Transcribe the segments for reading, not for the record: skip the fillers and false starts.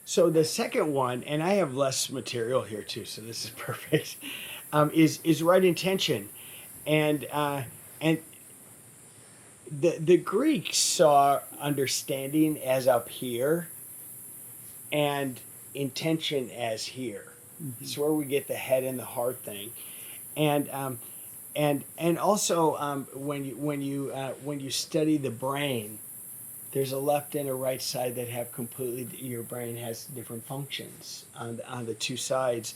So the second one, and I have less material here too, so this is perfect. Is right intention, and the Greeks saw understanding as up here, and intention as here. Mm-hmm. It's where we get the head and the heart thing, and and also when you study the brain, there's a left and a right side that have completely, your brain has different functions on the two sides,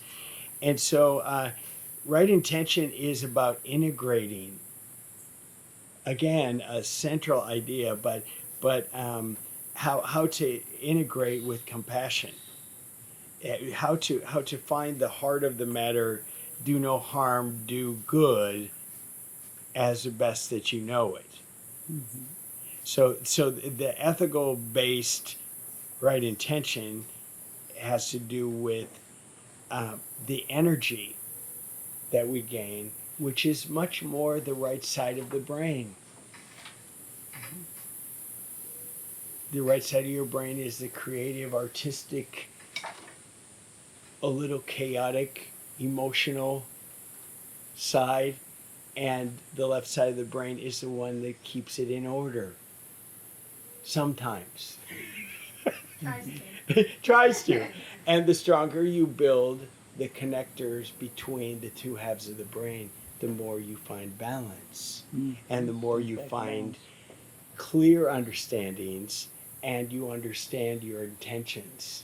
and so right intention is about integrating, again, a central idea, but how to integrate with compassion, how to find the heart of the matter, do no harm, do good as the best that you know it. Mm-hmm. So the ethical based right intention has to do with the energy that we gain, which is much more the right side of the brain. The right side of your brain is the creative, artistic, a little chaotic, emotional side, and the left side of the brain is the one that keeps it in order. Sometimes. Tries to. Tries to. And the stronger you build the connectors between the two halves of the brain, the more you find balance. Mm-hmm. And the more you That find balance. clear understandings, and you understand your intentions,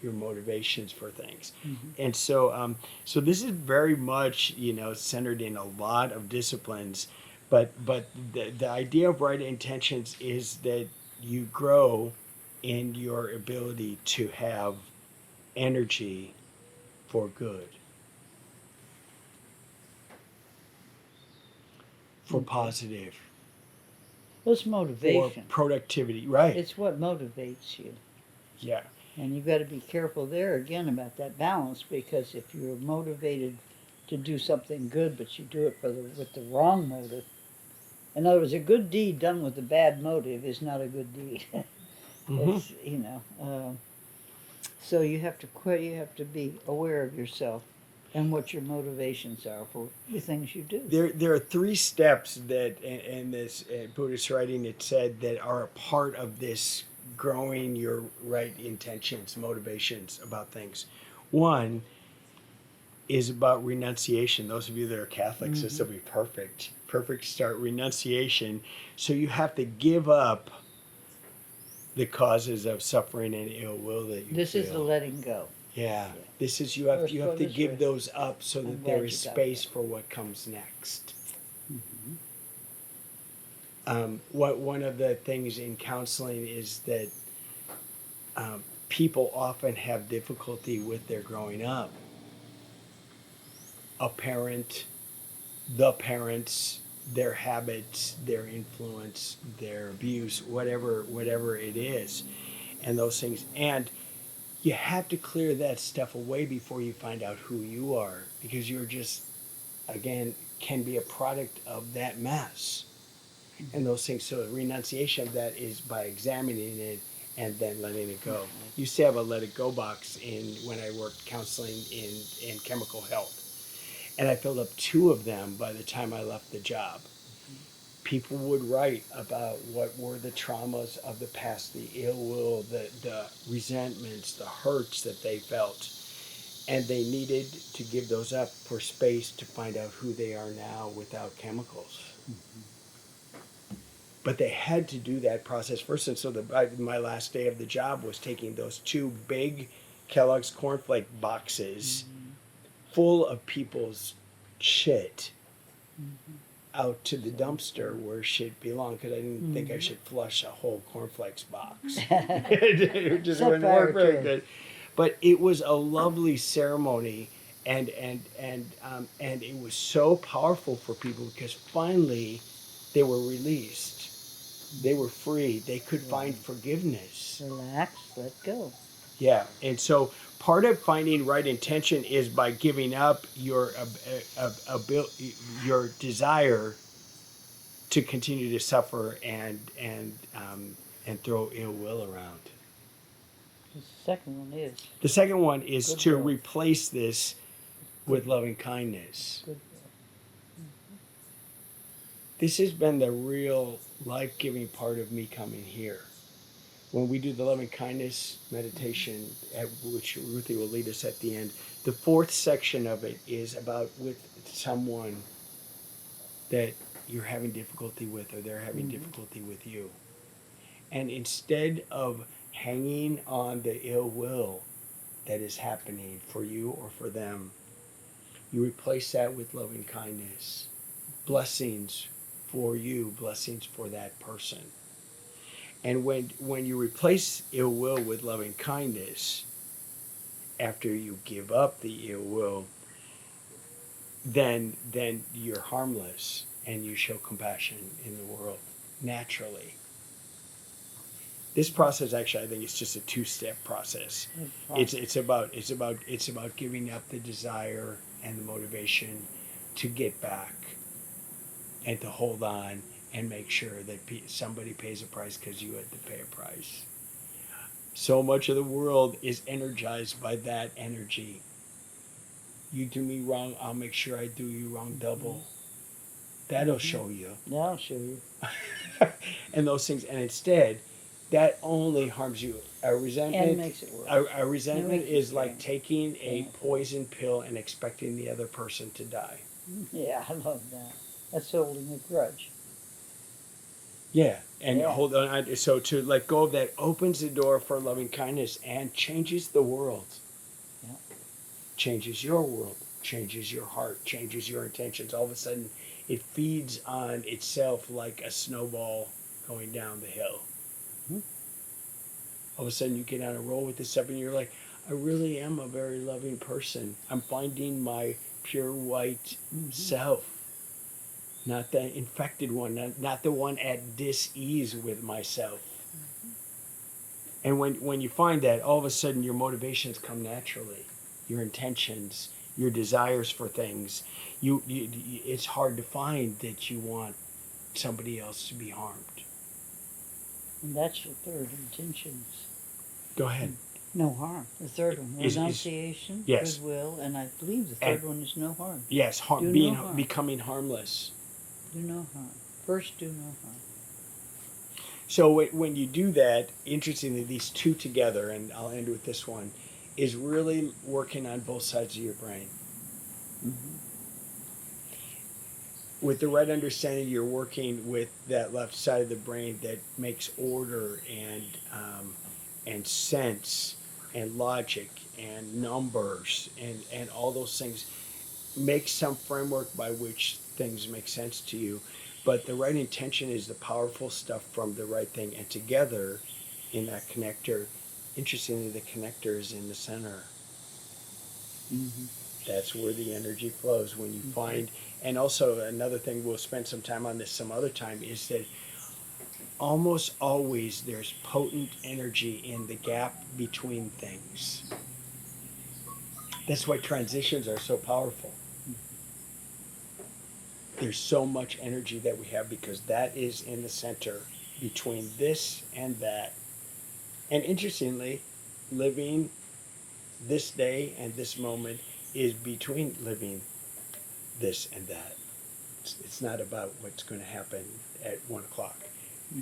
your motivations for things. Mm-hmm. And so this is very much, centered in a lot of disciplines, but the idea of right intentions is that you grow in your ability to have energy for good, for Okay. positive, Well, it's for motivation. productivity. Right. It's what motivates you. Yeah. And you've got to be careful there again about that balance, because if you're motivated to do something good, but you do it with the wrong motive, in other words, a good deed done with a bad motive is not a good deed. Mm-hmm. It's so you have to quit. You have to be aware of yourself and what your motivations are for the things you do. There are three steps that in this Buddhist writing it said that are a part of this growing your right intentions, motivations about things. One is about renunciation. Those of you that are Catholics, Mm-hmm. this will be perfect start. Renunciation. So you have to give up the causes of suffering and ill will that you This feel. is the letting go. Yeah. Yeah. This is you have First to one is give rest. those up so I'm that glad there is you got space that. for what comes next. Mm-hmm. One of the things in counseling is that people often have difficulty with their growing up. A parent, the parents, their habits, their influence, their abuse, whatever it is, and those things. And you have to clear that stuff away before you find out who you are, because you're just, again, can be a product of that mess and those things. So renunciation of that is by examining it and then letting it go. Used to have a let it go box in when I worked counseling in chemical health, and I filled up two of them by the time I left the job. People would write about what were the traumas of the past, the ill will, the resentments, the hurts that they felt, and they needed to give those up for space to find out who they are now without chemicals. Mm-hmm. But they had to do that process first. And so my last day of the job was taking those two big Kellogg's cornflake boxes Mm-hmm. full of people's shit Mm-hmm. out to the dumpster where shit belonged, because I didn't think I Mm-hmm. should flush a whole cornflakes box. It It just wouldn't work very good. But it was a lovely ceremony, and it was so powerful for people because finally they were released. They were free. They could find forgiveness. Relax, let go. Yeah, and so part of finding right intention is by giving up your desire to continue to suffer and throw ill will around. The second one is The second one is to Goodwill. replace this with loving kindness. goodwill. This has been the real life-giving part of me coming here. When we do the loving kindness meditation, at which Ruthie will lead us at the end, the fourth section of it is about with someone that you're having difficulty with, or they're having difficulty with you. And instead of hanging on the ill will that is happening for you or for them, you replace that with loving kindness, blessings for you, blessings for that person. And when you replace ill will with loving kindness, after you give up the ill will, then you're harmless and you show compassion in the world naturally. This process, actually, I think it's just a two-step process. It's about giving up the desire and the motivation to get back and to hold on and make sure that somebody pays a price because you had to pay a price. So much of the world is energized by that energy. You do me wrong, I'll make sure I do you wrong double. That'll show you. That'll show you. And those things, and instead, that only harms you. A resentment, And makes it worse. a resentment It makes is it like pain. taking a poison pill and expecting the other person to die. Yeah, I love that. That's holding a grudge. Yeah, and Yeah. hold on. So to let go of that opens the door for loving kindness and changes the world. Yeah. Changes your world, changes your heart, changes your intentions. All of a sudden, it feeds on itself like a snowball going down the hill. All of a sudden, you get on a roll with this stuff, and you're like, I really am a very loving person. I'm finding my pure white self. Not the infected one, not the one at dis-ease with myself. And when you find that, all of a sudden your motivations come naturally. Your intentions, your desires for things. It's hard to find that you want somebody else to be harmed. And that's your third intentions. Go ahead. No harm. The third one, renunciation, yes. Goodwill, and I believe the third one is no harm. Yes, Do no harm. Becoming harmless. Do no harm. First, do no harm. So when you do that, interestingly, these two together, and I'll end with this one, is really working on both sides of your brain. With the right understanding, you're working with that left side of the brain that makes order and sense and logic and numbers and all those things. Make some framework by which things make sense to you. But the right intention is the powerful stuff from the right thing. And together in that connector, interestingly, the connector is in the center. That's where the energy flows when you find. And also another thing, we'll spend some time on this some other time, is that almost always there's potent energy in the gap between things. That's why transitions are so powerful. There's so much energy that we have because that is in the center between this and that. And interestingly, living this day and this moment is between living this and that. It's not about what's going to happen at 1 o'clock.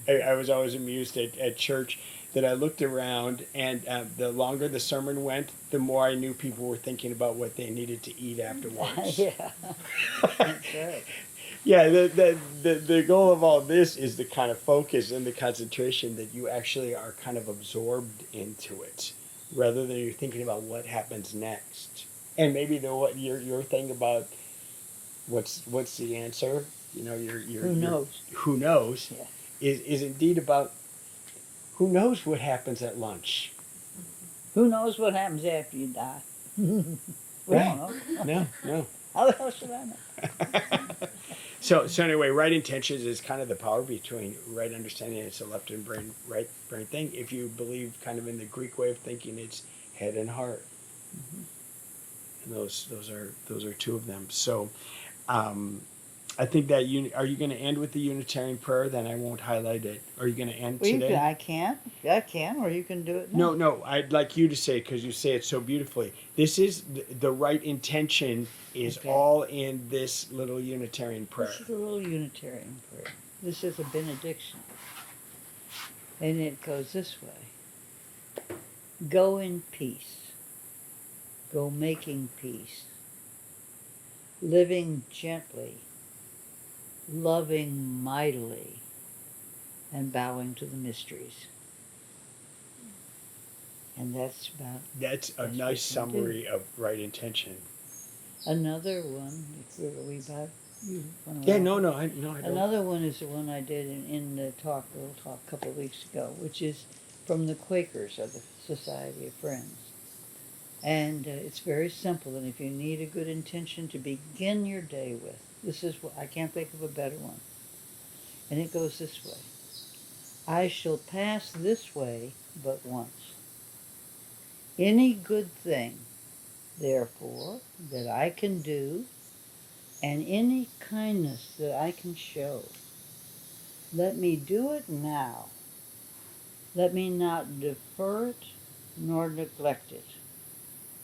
I was always amused at church that I looked around, and the longer the sermon went, the more I knew people were thinking about what they needed to eat afterwards. Yeah. That's right. Yeah, the goal of all this is the kind of focus and the concentration that you actually are kind of absorbed into it, rather than you're thinking about what happens next. And maybe what your thing about what's the answer? You know, Who knows? Who knows? Yeah. Is indeed about who knows what happens at lunch. Who knows what happens after you die? We Right. don't know. No. How the hell should I know? So anyway, right intentions is kind of the power between right understanding. It's a left and right brain thing. If you believe kind of in the Greek way of thinking, it's head and heart. And those are two of them. So I think that are you going to end with the Unitarian prayer? Then I won't highlight it. Are you going to end Well, you today? can, I can, or you can do it now. No, no. I'd like you to say it because you say it so beautifully. This is the right intention is Okay. all in this little Unitarian prayer. This is a little Unitarian prayer. This is a benediction. And it goes this way. Go in peace. Go making peace. Living gently. Loving mightily. And bowing to the mysteries. And that's about. That's a That's nice what you do. summary of right intention. Another one. Are we about? You wanna Yeah, wrap no, up? no, I don't. Another one is the one I did in the talk, a little talk a couple of weeks ago, which is from the Quakers of the Society of Friends. And it's very simple, and if you need a good intention to begin your day with, this is what I can't think of a better one. And it goes this way. I shall pass this way but once. Any good thing, therefore, that I can do, and any kindness that I can show, let me do it now. Let me not defer it nor neglect it,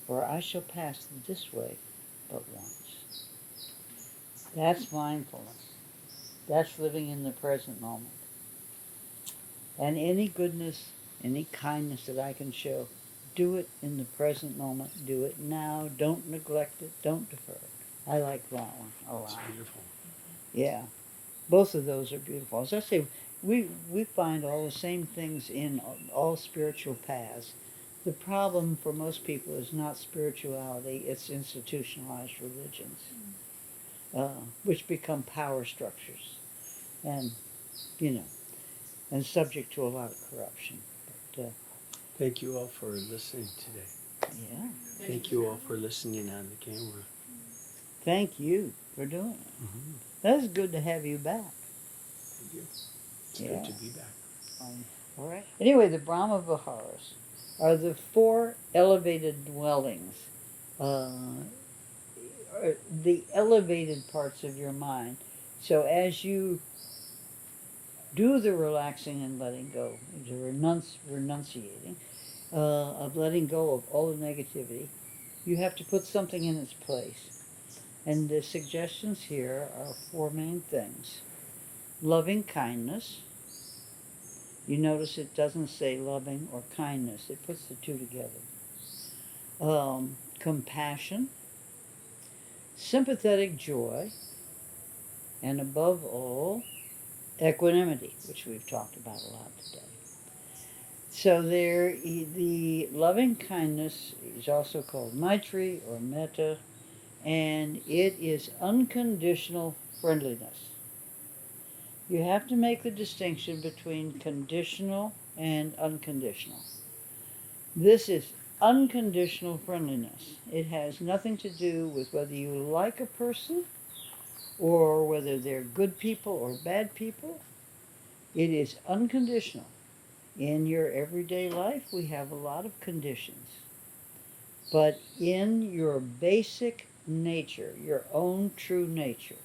for I shall pass this way but once. That's mindfulness. That's living in the present moment. And any goodness, any kindness that I can show, do it in the present moment. Do it now. Don't neglect it. Don't defer it. I like that one a lot. It's beautiful. Yeah. Both of those are beautiful. As I say, we find all the same things in all spiritual paths. The problem for most people is not spirituality, it's institutionalized religions, which become power structures and, and subject to a lot of corruption. But, Thank you all for listening today. yeah, Thank you all for listening on the camera. thank you for doing it. Mm-hmm. That's good to have you back. Thank you. It's Yeah. good to be back. All right. Anyway, the Brahma Viharas are the 4 elevated dwellings, the elevated parts of your mind. So as you do the relaxing and letting go, the renunciating, of letting go of all the negativity, you have to put something in its place. And the suggestions here are 4 main things. Loving kindness. You notice it doesn't say loving or kindness. It puts the 2 together. Compassion, sympathetic joy, and above all, equanimity, which we've talked about a lot today. So the loving kindness is also called maitri or metta, and it is unconditional friendliness. You have to make the distinction between conditional and unconditional. This is unconditional friendliness. It has nothing to do with whether you like a person or whether they're good people or bad people. It is unconditional. In your everyday life, we have a lot of conditions. But in your basic nature, your own true nature,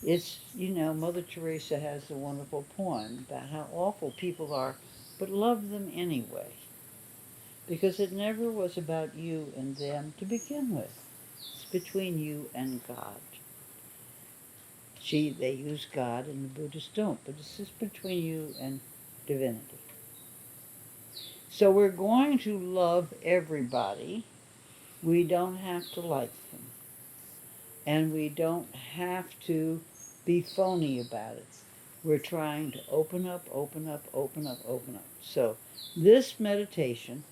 it's, Mother Teresa has a wonderful poem about how awful people are, but love them anyway. Because it never was about you and them to begin with. It's between you and God. They use God and the Buddhists don't, but it's just between you and divinity. So we're going to love everybody. We don't have to like them. And we don't have to be phony about it. We're trying to open up, open up, open up, open up. So this meditation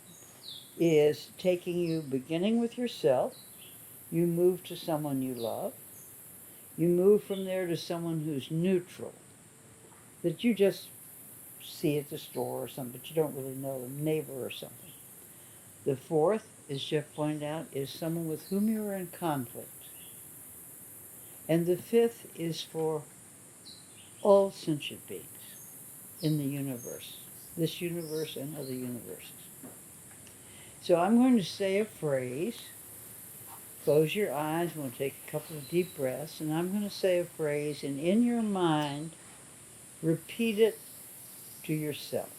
is taking you, beginning with yourself. You move to someone you love. You move from there to someone who's neutral, that you just see at the store or something, but you don't really know, a neighbor or something. The 4th, as Jeff pointed out, is someone with whom you are in conflict. And the 5th is for all sentient beings in the universe, this universe and other universes. So I'm going to say a phrase, Close your eyes. We'll take a couple of deep breaths, and I'm going to say a phrase, and in your mind, repeat it to yourself.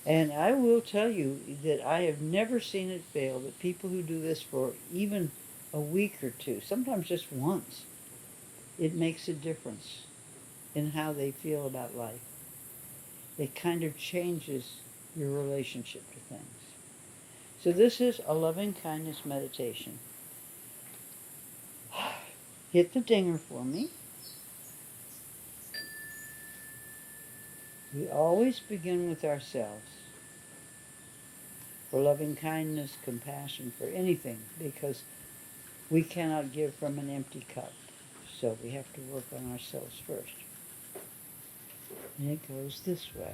And I will tell you that I have never seen it fail, that people who do this for even a week or two, sometimes just once, it makes a difference in how they feel about life. It kind of changes your relationship to things. So this is a loving kindness meditation. Hit the dinger for me. We always begin with ourselves for loving kindness, compassion, for anything, because we cannot give from an empty cup. So we have to work on ourselves first. And it goes this way.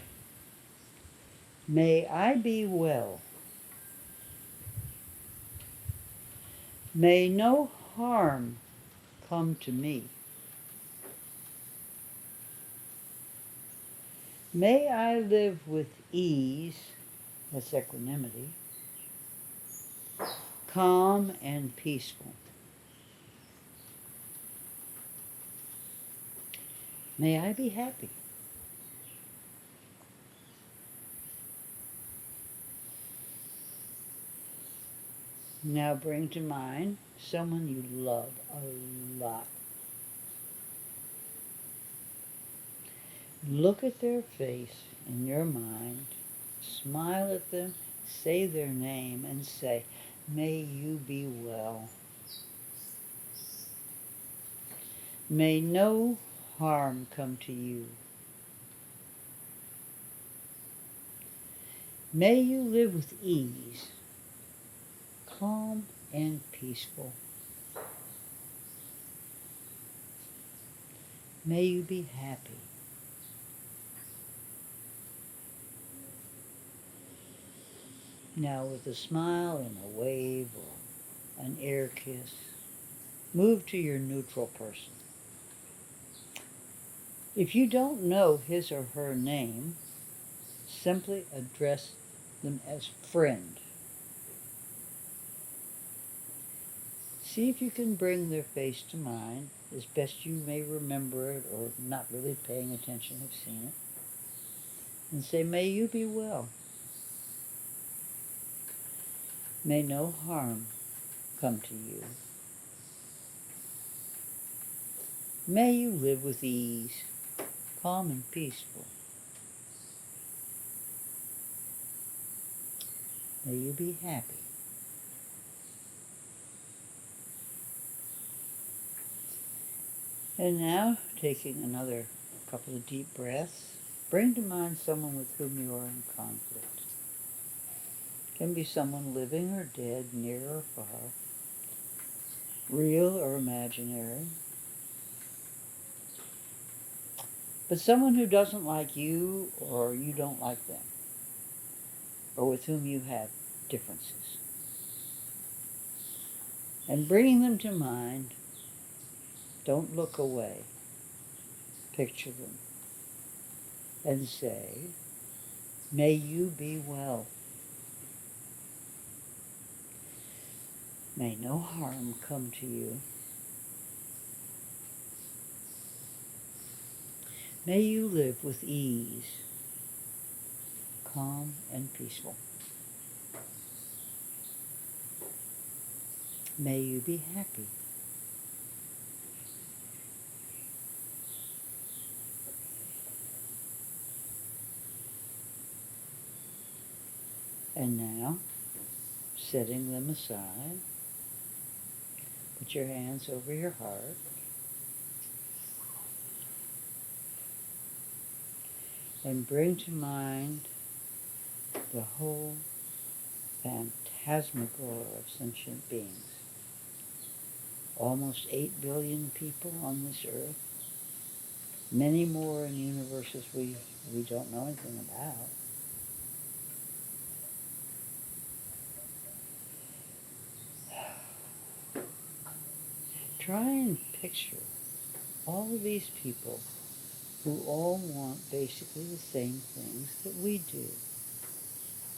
May I be well. May no harm come to me. May I live with ease, that's equanimity, calm and peaceful. May I be happy. Now bring to mind someone you love a lot. Look at their face in your mind, smile at them, say their name, and say, may you be well. May no harm come to you. May you live with ease, calm and peaceful. May you be happy. Now with a smile and a wave or an air kiss, move to your neutral person. If you don't know his or her name, simply address them as friend. See if you can bring their face to mind as best you may remember it, or not really paying attention, have seen it. And say, may you be well. May no harm come to you. May you live with ease, calm and peaceful. May you be happy. And now, taking another couple of deep breaths, bring to mind someone with whom you are in conflict. It can be someone living or dead, near or far, real or imaginary. But someone who doesn't like you, or you don't like them, or with whom you have differences. And bringing them to mind, don't look away. Picture them and say, may you be well. May no harm come to you. May you live with ease, calm and peaceful. May you be happy. And now, setting them aside, put your hands over your heart. And bring to mind the whole phantasmagoria of sentient beings. Almost 8 billion people on this earth. Many more in universes we don't know anything about. Try and picture all of these people who all want basically the same things that we do.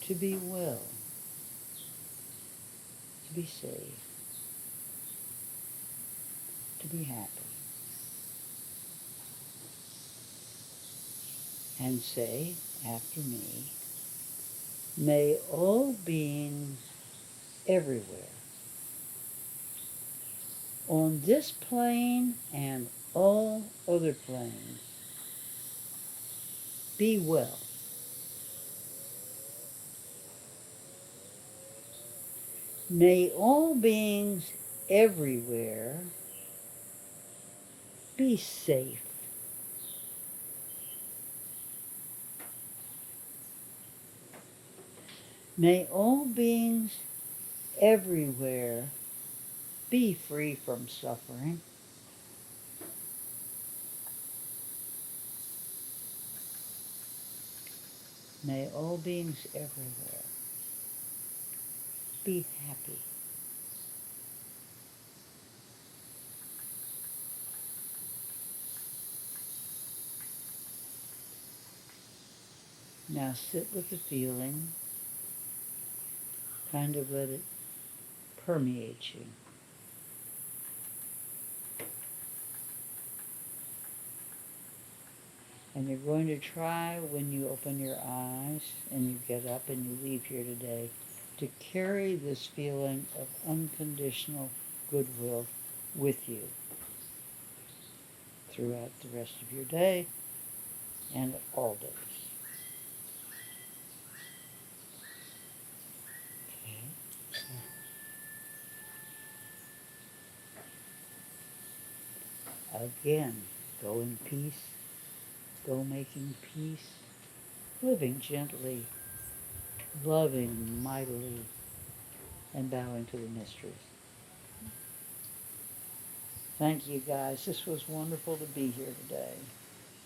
To be well, to be safe, to be happy. And say after me, may all beings everywhere, on this plane and all other planes, be well. May all beings everywhere be safe. May all beings everywhere be free from suffering. May all beings everywhere be happy. Now sit with the feeling, kind of let it permeate you. And you're going to try when you open your eyes and you get up and you leave here today to carry this feeling of unconditional goodwill with you throughout the rest of your day and all days. Okay. Again, go in peace, go making peace, living gently, loving mightily, and bowing to the mysteries. Thank you, guys. This was wonderful to be here today.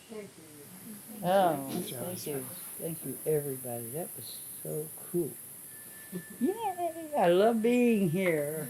Thank you. Oh, thank you. Thank you, everybody. That was so cool. Yay! I love being here.